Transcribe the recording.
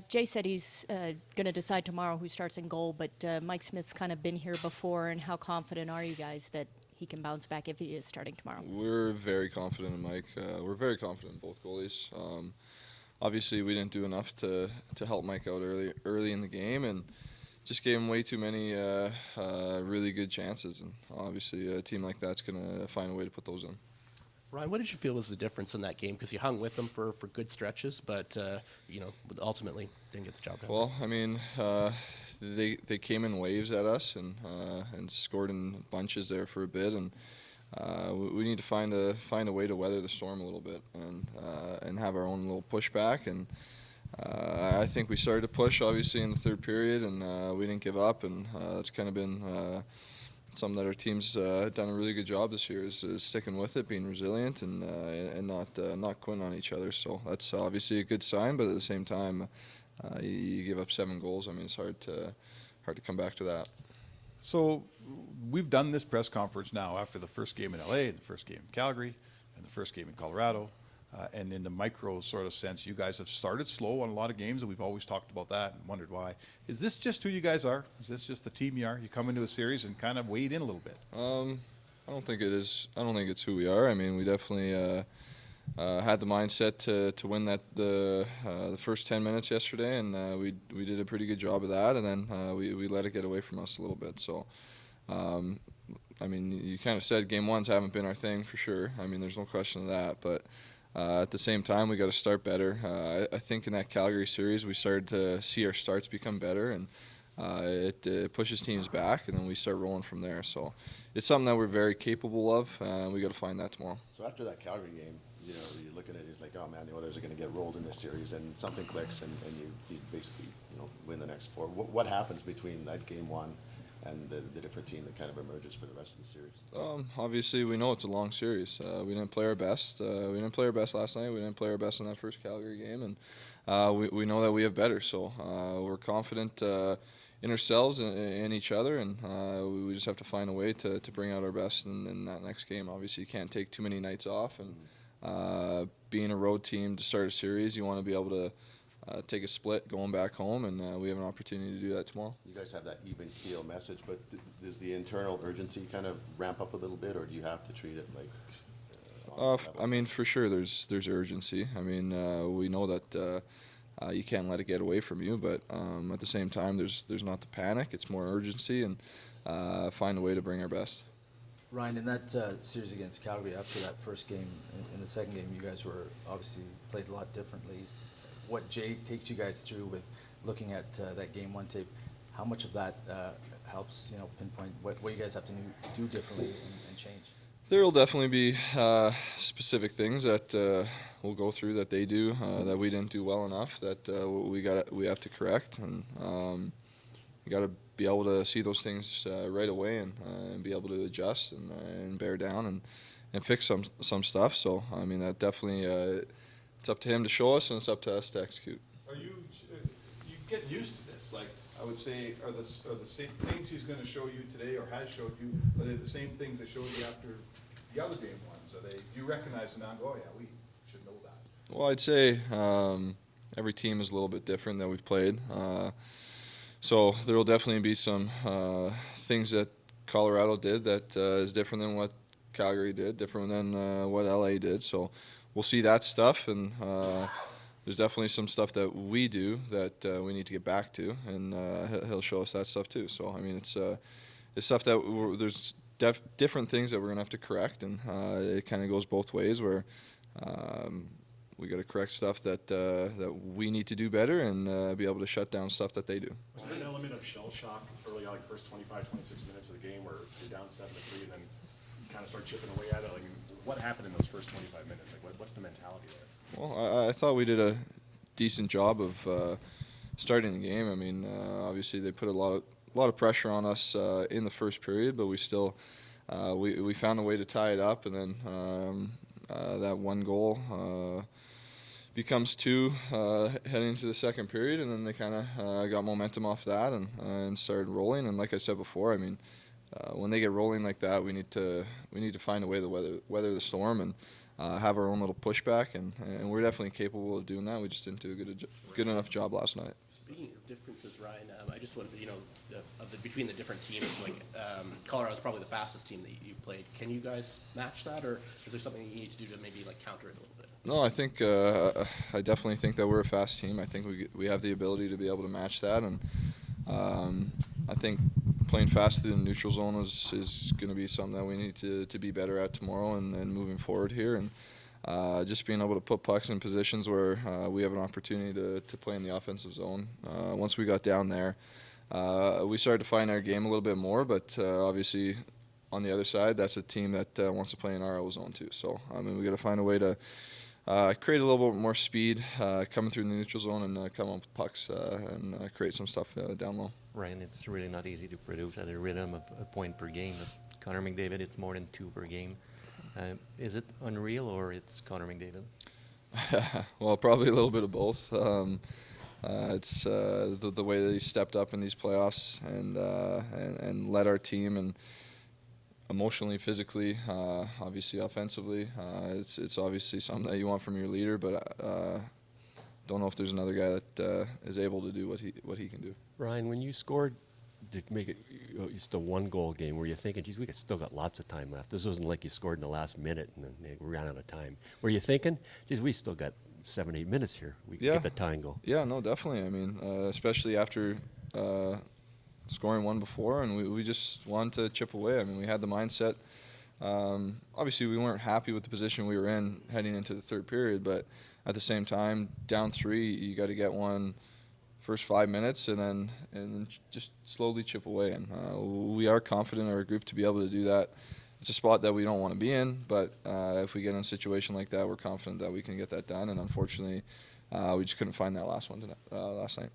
Jay said he's going to decide tomorrow who starts in goal, but Mike Smith's kind of been here before, and how confident are you guys that he can bounce back if he is starting tomorrow? We're very confident in Mike. We're very confident in both goalies. Obviously, we didn't do enough to help Mike out early in the game, and just gave him way too many really good chances. And obviously, a team like that's going to find a way to put those in. Ryan, what did you feel was the difference in that game? Because you hung with them for good stretches, but ultimately didn't get the job done. Well, I mean, they came in waves at us and scored in bunches there for a bit, and we need to find a way to weather the storm a little bit and have our own little pushback. And I think we started to push obviously in the third period, and we didn't give up, and that's kind of been something that our team's done a really good job this year is sticking with it, being resilient, and not quitting on each other. So that's obviously a good sign. But at the same time, you give up 7 goals. I mean, it's hard to come back to that. So we've done this press conference now after the first game in LA, the first game in Calgary, and the first game in Colorado. And in the micro sort of sense, you guys have started slow on a lot of games, and we've always talked about that and wondered why. Is this just who you guys are? Is this just the team you are? You come into a series and kind of wade in a little bit. I don't think it is. I don't think it's who we are. I mean, we definitely had the mindset to win the first 10 minutes yesterday, and we did a pretty good job of that. And then we let it get away from us a little bit. So. I mean, you kind of said game ones haven't been our thing for sure. I mean, there's no question of that. But at the same time, we got to start better. I think in that Calgary series, we started to see our starts become better, and it pushes teams back, and then we start rolling from there. So it's something that we're very capable of. We got to find that tomorrow. So after that Calgary game, you're looking at it like, oh man, the Oilers are going to get rolled in this series, and something clicks, and you basically win the next 4. What happens between that game 1 and the different team that kind of emerges for the rest of the series? Obviously, we know it's a long series. We didn't play our best. We didn't play our best last night. We didn't play our best in that first Calgary game, and we know that we have better. So we're confident in ourselves and in each other, and we just have to find a way to bring out our best in that next game. Obviously, you can't take too many nights off, and being a road team to start a series, you want to be able to take a split going back home, and we have an opportunity to do that tomorrow. You guys have that even keel message, but does the internal urgency kind of ramp up a little bit, or do you have to treat it like? I mean, for sure, there's urgency. I mean, we know that you can't let it get away from you, but at the same time, there's not the panic. It's more urgency, and find a way to bring our best. Ryan, in that series against Calgary, after that first game, in the second game, you guys were obviously played a lot differently. What Jay takes you guys through with looking at that game 1 tape, how much of that helps pinpoint what you guys have to do differently and change? There will definitely be specific things that we'll go through that they do that we didn't do well enough that we have to correct, and you got to be able to see those things right away and be able to adjust and bear down and fix some stuff. So I mean, that definitely. It's up to him to show us, and it's up to us to execute. Are you get used to this? Like, I would say, are the same things he's going to show you today or has showed you, are they the same things they showed you after the other game 1? So do you recognize them now and go, oh yeah, we should know that? Well, I'd say every team is a little bit different that we've played. So there will definitely be some things that Colorado did that is different than what Calgary did, different than what LA did. So we'll see that stuff, and there's definitely some stuff that we do that we need to get back to, and he'll show us that stuff too. So I mean, it's stuff that there's different things that we're gonna have to correct, and it kind of goes both ways. Where we got to correct stuff that we need to do better, and be able to shut down stuff that they do. Was there an element of shell shock early on, like first 25, 26 minutes of the game, where you're down 7-3, and then you kind of start chipping away at it? Like, what happened in those first 25 minutes? Like, what's the mentality there? Well, I thought we did a decent job of starting the game. I mean, obviously they put a lot of pressure on us in the first period, but we still we found a way to tie it up, and then that one goal becomes 2 heading into the second period, and then they kind of got momentum off that and started rolling. And like I said before, I mean, when they get rolling like that, we need to find a way to weather the storm, and have our own little pushback, and we're definitely capable of doing that. We just didn't do a good enough job last night. Speaking of differences, Ryan, I just want between the different teams, Colorado's probably the fastest team that you've played. Can you guys match that, or is there something you need to do to maybe counter it a little bit? No, I think I definitely think that we're a fast team. I think we have the ability to be able to match that, and I think playing fast through the neutral zone is going to be something that we need to be better at tomorrow and moving forward here, and just being able to put pucks in positions where we have an opportunity to play in the offensive zone. Once we got down there, we started to find our game a little bit more, but obviously on the other side, that's a team that wants to play in our zone too. So I mean, we got to find a way to create a little bit more speed coming through the neutral zone and come up with pucks and create some stuff down low. Ryan, it's really not easy to produce at a rhythm of a point per game. Connor McDavid, it's more than 2 per game. Is it unreal, or it's Connor McDavid? Well, probably a little bit of both. It's the way that he stepped up in these playoffs and led our team, and emotionally, physically, obviously offensively. It's obviously something that you want from your leader, but don't know if there's another guy that is able to do what he can do. Ryan, when you scored to make it just a 1-goal game, were you thinking, geez, we still got lots of time left? This wasn't like you scored in the last minute and then they ran out of time. Were you thinking, geez, we still got 7-8 minutes here. We can get the tying goal. Yeah, no, definitely. I mean, especially after scoring one before, and we just wanted to chip away. I mean, we had the mindset. Obviously, we weren't happy with the position we were in heading into the third period, but at the same time, down 3, you got to get one first 5 minutes and then just slowly chip away. And we are confident in our group to be able to do that. It's a spot that we don't want to be in, but if we get in a situation like that, we're confident that we can get that done. And unfortunately, we just couldn't find that last one last night.